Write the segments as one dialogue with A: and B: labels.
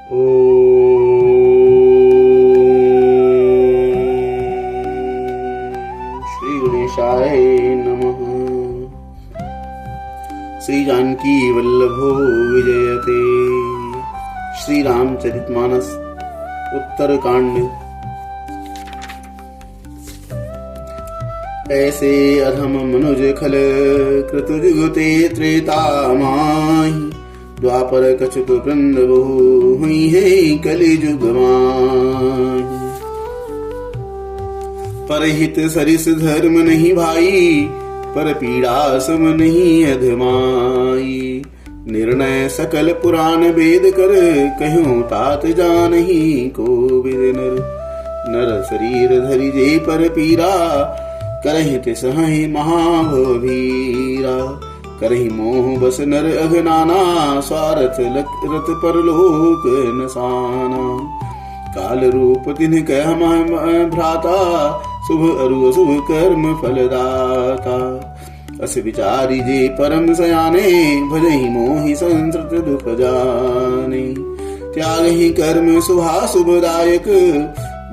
A: श्री गणेशाय नमः। श्री जानकी वल्लभो विजयते। श्री रामचरितमानस उत्तरकांड। ऐसे अधम मनुज खल कृतजुगते त्रेता माहि। द्वापर कछुक वृंद बहु हुई है कलिजुग माहि। परहित सरिस धर्म नहीं भाई, पर पीड़ा सम नहीं अधमाई। निर्णय सकल पुराण वेद कर, कहूँ तात जानही को विद नर। नर शरीर धरि जे पर पीरा, करहि तिस हहि महाभवीरा। करहि मोह बस नर अघनाना, स्वार्थ रत परलोक नसाना। काल रूप तिन्ह कह भ्राता, शुभ अरु अशुभ कर्म फलदाता। अस विचारी जे परम सयाने, भजहि मोहि संसृत दुख जाने। त्यागहि कर्म शुभाशुभदायक,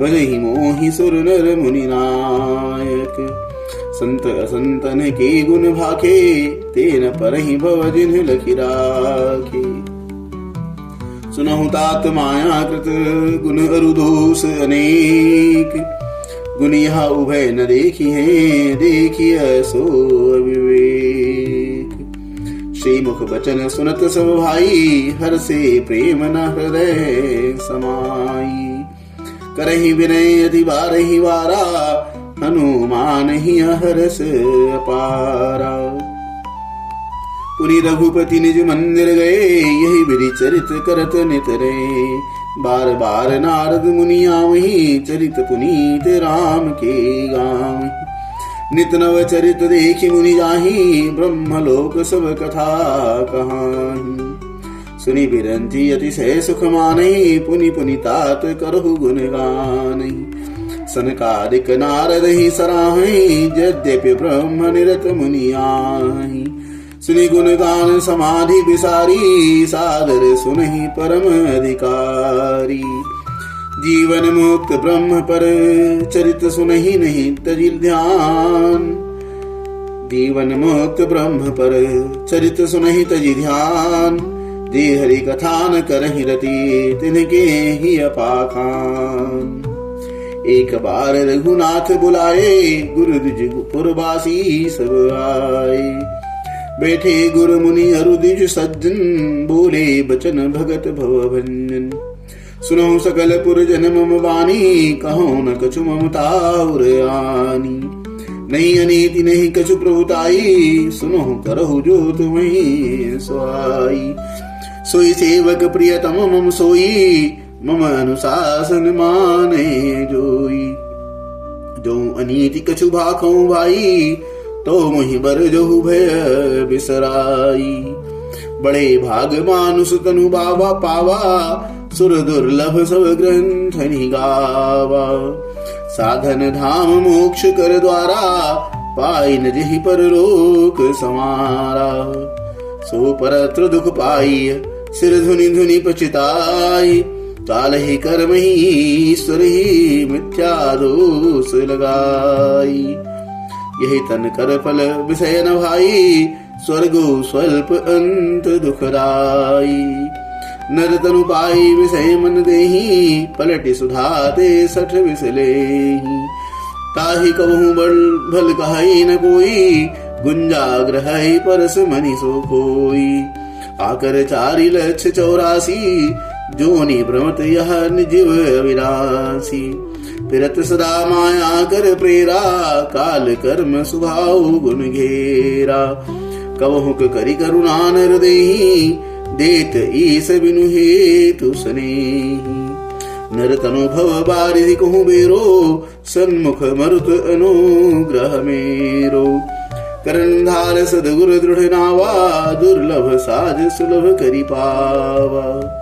A: भजहि मोहि सुर नर मुनि नायक। संत असंतन के गुण भाखे, तेन परहि भव जिन्ह लखि राखे। सुनहु तात माया कृत गुण अरु दोष अनेक। गुण यहाँ उभय न देखी है, देखिय सो अविवेक। श्रीमुख बचन सुनत सब भाई, हर से प्रेम न हृदय समाई। करहि विनय अति बारहि वारा, हनुमान ही हरस अपारा। पुनि रघुपति निज मंदिर गए, यही विधि चरित करत नित रहे। बार बार नारद मुनि आवहि, चरित पुनीत राम के गावहि। नित नव चरित देखि मुनि जाहि, ब्रह्मलोक सब कथा कहाहि। सुनि बिरंती अतिशय सुख मानहि, पुनि पुनि तात करहु गुण गानहि। सनकादिक नारद ही सराहि, यद्यपि ब्रह्म निरत मुनि आहि। सुनि गुण गान समाधि विसारी, सादर सुनहि परम अधिकारी। जीवन मुक्त ब्रह्म पर चरित सुनहि नहीं तजि ध्यान। जीवन मुक्त ब्रह्म पर चरित सुनहि तजि ध्यान। जे हरि कथा न करहि रति, तिनके ही अपाखान। एक बार रघुनाथ बुलाए, गुरु द्विज पुरवासी सब आए। बैठे गुरु मुनि अरु द्विज सज्जन, बोले बचन भगत भव भंजन। सुनहु सकल पुरजन मम वाणी, कहूँ न कछु ममता उर आनी। नहीं अनीति नहीं कछु प्रभुताई, सुनहु करहु जो तुम्हें सुहाई। सोई सेवक प्रियतम मम सोई, मम अनुशासन माने जोई। जो अनीति कछु भाखौ भाई, तो मोहि बर जोहु भय बिसराई। बड़े भाग मानुष तनु बाबा पावा, सुर दुर्लभ सब ग्रंथ निगावा। साधन धाम मोक्ष कर द्वारा, पाई न जेहि परलोक समारा। सो परत्र दुख पाई, सिर धुनि धुनि पछताई। काल ही कर्म ही ईश्वर ही, मिथ्या दोष लगाई। यही तन कर फल विषय न भाई, स्वर्गो स्वल्प अंत दुखदाई। नर तनु पाई विषय मन देही, पलटि सुधाते सठ विसलेही। ताहि कबहु बल भल कहाई न कोई, गुंजाग्रह परस मनि सो कोई। आकर 4,84,84, जोनि भ्रमत यह निजीव अविनाशी। फिरत सदा माया कर प्रेरा, काल कर्म सुभाव गुण घेरा। कबहुक करि करुणा नर देहि, देत ईस बिनु हेतु स्नेहि। नर तनु भव बारिधि कहु बेरो, सन्मुख मरुत अनुग्रह मेरो। करंधार सदगुर दृढ़ नावा, दुर्लभ साज सुलभ करि पावा।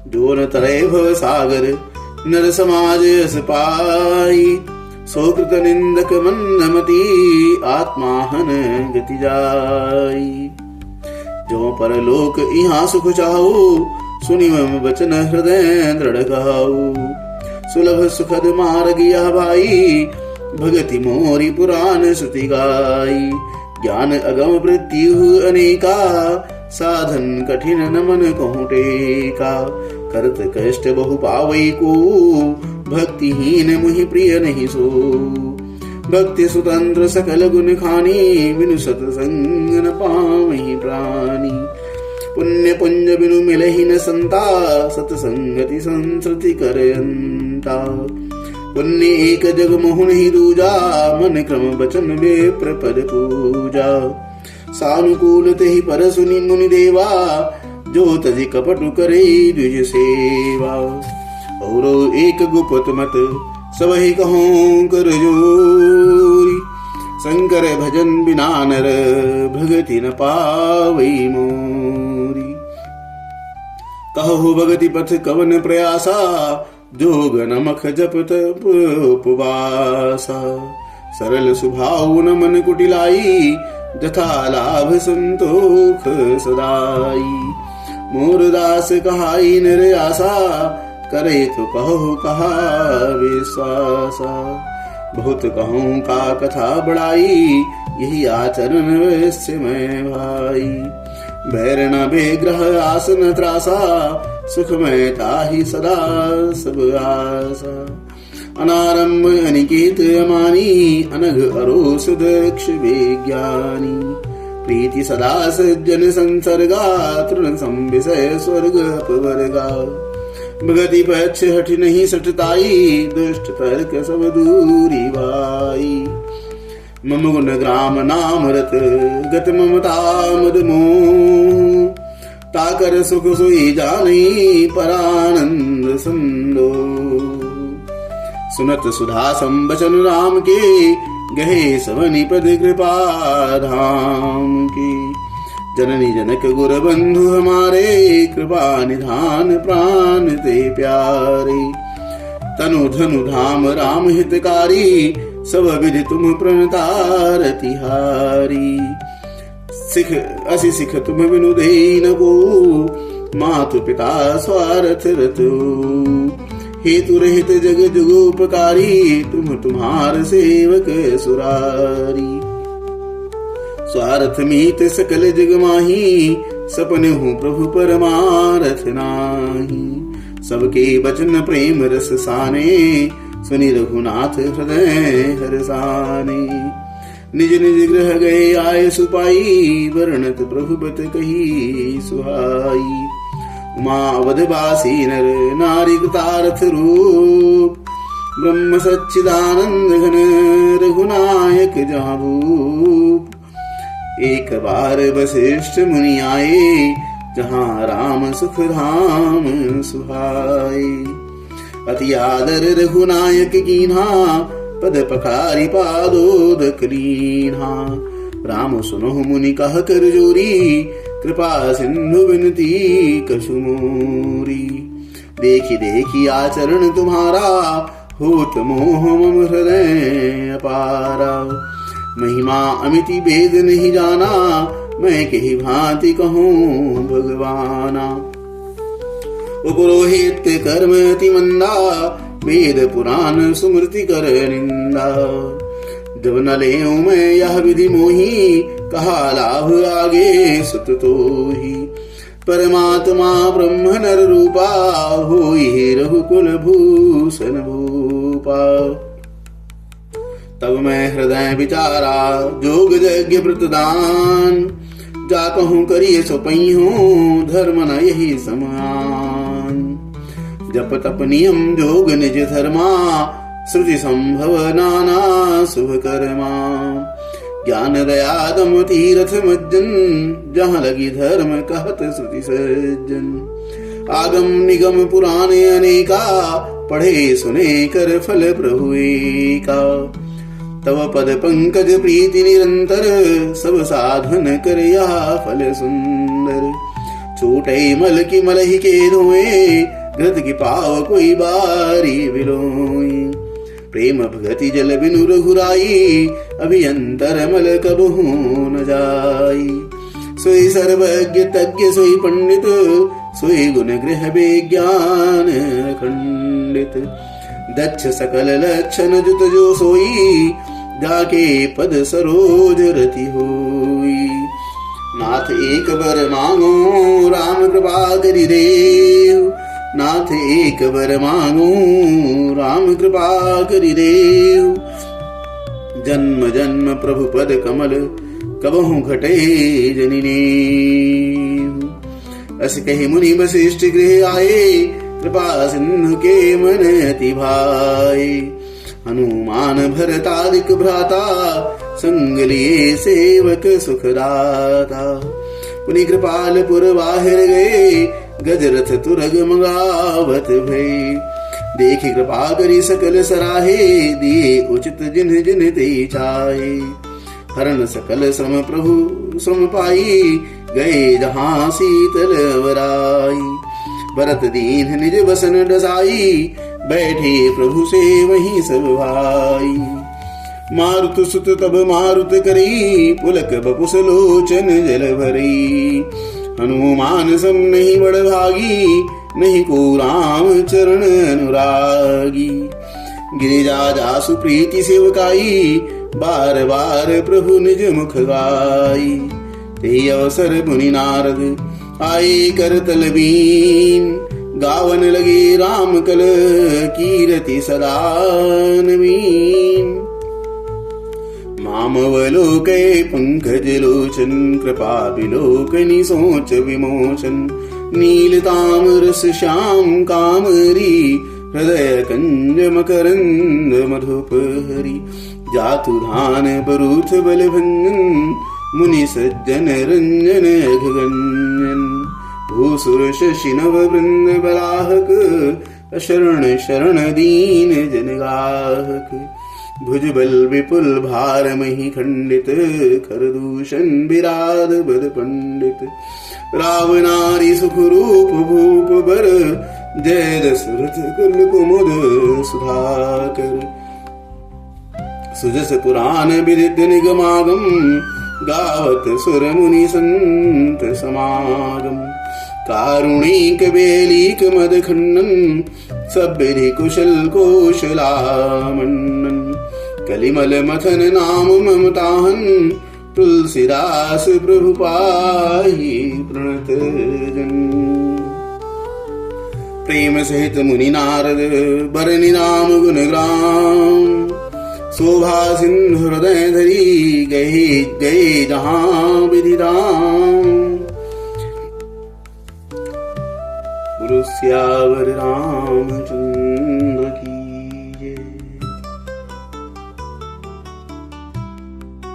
A: जो न तरे भव सागर, नर समाज अस पाई। सोकृत निंदक मंदमती, आत्माहन गति जाई। जो परलोक इहाँ सुख चाहु, सुनि मम बचन हृदय दृढ़ कहाऊ। सुलभ सुखद मार्ग यह भाई, भगति मोरी पुराण श्रुति गाई। ज्ञान अगम मृत्यु अनेका, साधन कठिन न मन कहूँ टेका। करत कष्ट बहु पावई को, भक्तिहीन मुहि प्रिय नहीं सो। भक्ति स्वतंत्र सकल गुण खानी, बिनु सतसंग न पावहि प्राणी। पुण्य पुंज बिनु मिलहि न संता, सतसंगति संसृति करयंता। पुण्य एक जग मोहन ही दूजा, मन क्रम बचन विप्र पद पूजा। सानुकूल तेहि पर सुनि मुनि देवा, जो तजि कपटु करे द्विज सेवा। और एक गुपत मत सबहि कहूँ कर जोरी, शंकर भजन बिना नर भगति न पावई मोरी। कहो भगति पथ कवन प्रयासा, जोग नमक जप तप उपवासा। सरल सुभाव न मन कुटिलाई, जथा लाभ संतोख सदाई। मोर दास कहाई निर आशा, करे तो कहो कहा विश्वासा। बहुत कहूँ का कथा बढ़ाई, यही आचरण वैश्य में भाई। भैर न बेग्रह आसन त्रासा, सुख में ताहि सदा सब आसा। अनारंभ अनिकेत अमानी, अनघ अरोस दक्ष विज्ञानी। प्रीति सदा सज्जन संसर्गा, तृण संविषय स्वर्ग अपवर्गा। भगति पक्ष हठ नहीं सटताई, दुष्ट तर्क सब दूरी भाई। मम गुण ग्राम नाम रत, गत ममता मद मोह। ताकर सुख सोई जानी, परानंद संदो। सुनत सुधा संबचन राम के, गहे सवनि पद कृपा धाम की। जननी जनक गुर बंधु हमारे, कृपा निधान प्राण ते प्यारे। तनु धनु धाम राम हितकारी, सब विधि तुम प्रणतार तिहारी। सिख असि सिख तुम बिनु देहि न को, मातु पिता स्वार्थ रतो। हेतु रहित जग जुगोपकारी, तुम तुम्हार सेवक सुरारी। स्वार्थ मीत सकल जग माही, सपने हूँ प्रभु परमारथ नाही। सबके बचन प्रेम रस साने, सुनि रघुनाथ हृदय हरसाने। निज निज गृह गए आए सुपाई, वर्णत प्रभु बत कही सुहाई। उमा अवधवासी नर नारी कृतार्थ रूप, ब्रह्म सच्चिदानंद घन रघुनायक जहाँ भूप। एक बार वशिष्ठ मुनि आए, जहाँ राम सुख धाम सुहाए। अति आदर रघुनायक कीन्हा, पद पखारी पादोदक लीन्हा। राम सुनहु मुनि कह कर जोरी, कृपा सिंधु विनती कछु मोरी। देखी देखी आचरण तुम्हारा, होत मोह मम हृदय अपारा। महिमा अमिति भेद नहीं जाना, मैं कही भांति कहूँ भगवाना। उपरोहित कर्म अति मंदा, वेद पुराण सुमृति कर निंदा। जब न लेऊं मैं यह विधि मोही, कहा लाभ आगे सुत तोही। परमात्मा ब्रह्म नर रूपा, होई रघुकुल भूषण भूपा। तब मैं हृदय विचारा, जोग यज्ञ व्रतदान। जा कहूँ करिए सो पई हूँ, धर्म न यही समान। जप तप नियम जोग निज धर्मा, श्रुति संभव नाना शुभ कर्मा। ज्ञान दया दम तीरथ मज्जन, जहाँ लगी धर्म कहत श्रुति सज्जन। आगम निगम पुराणे अनेका, पढ़े सुने कर फल प्रभु एका। तव पद पंकज प्रीति निरंतर, सब साधन कर यह फल सुंदर। छूटे मल की मलहि के धोए, घृत की पाव कोई बारी बिलोई। प्रेम भगति जल बिनु रघुराई, अभियंतर मल कबहू न जाई। सोई सर्वज्ञ तज्ञ सोई पंडित, सोई गुण गृह विज्ञान खंडित। दक्ष सकल लक्षण जुत जो सोई, जाके पद सरोज रति होई। नाथ एक बर मांगो राम कृपा करि देव, नाथ एक बर मांगो राम कृपा करि देव। जन्म जन्म प्रभु पद कमल, कबहु घटे जनिने। अस कहि मुनि वशिष्ठ गृह आए, कृपा सिंधु के मन अति भाए। हनुमान भरतादिक भ्राता, संग लिए सेवक सुखदाता। पुनि कृपालपुर बाहिर गए, गजरथ तुरग मंगावत भय। देखि कृपा करी सकल सराहे, दिए उचित जिन्ह जिन्ह ते चाहे। हरण सकल सम प्रभु सम पाई, गए जहाँ शीतल वराई। भरत दीन निज बसन डसाई, बैठे प्रभु से वहीं सब भाई। मारुत सुत तब मारुत करी, पुलक बपुस लोचन जल भरी। हनुमान सम नहीं बड़ भागी, नहीं को राम चरण अनुरागी। गिरिजा जासु प्रीति सेवकाई, बार बार प्रभु निज मुख गाई। ते अवसर मुनि नारद आए कर तलबीन, गावन लगे राम कल कीरति सदा नवीन। मामवलोकै पंकज लोचन, कृपा विलोकनि सोच विमोचन। नील ताम्रस श्याम कामरी, हृदय कंज मकरंद मधुप हरि। जातु धान बरूथ बल भंजन, मुनि सज्जन रंजन अघगंजन। भूसुर शशि नव वृंद बलाहक, शरण शरण दीन जनगाहक। भुजबल विपुल भार मही खंडित, खरदूषण विराध बद पंडित। रावनारी सुख रूप भूप बर, जय दशरथ कुल कुमुद सुधाकर। सुजस पुराण विदित निगमागम, गावत सुर मुनि संत समागम। कारुणिक बेलीक मद खंडन, सब विधि कुशल कौशलामंडन। कलिमल मथन नाम ममताहन, तुलसीदास प्रभु पाहि प्रणत जन। प्रेम सहित मुनि नारद, बरनि नाम गुण ग्राम। शोभा सिंधु हृदय धरी, गए गए जहाँ विधि धाम। गुरु सियावर रामचंद्र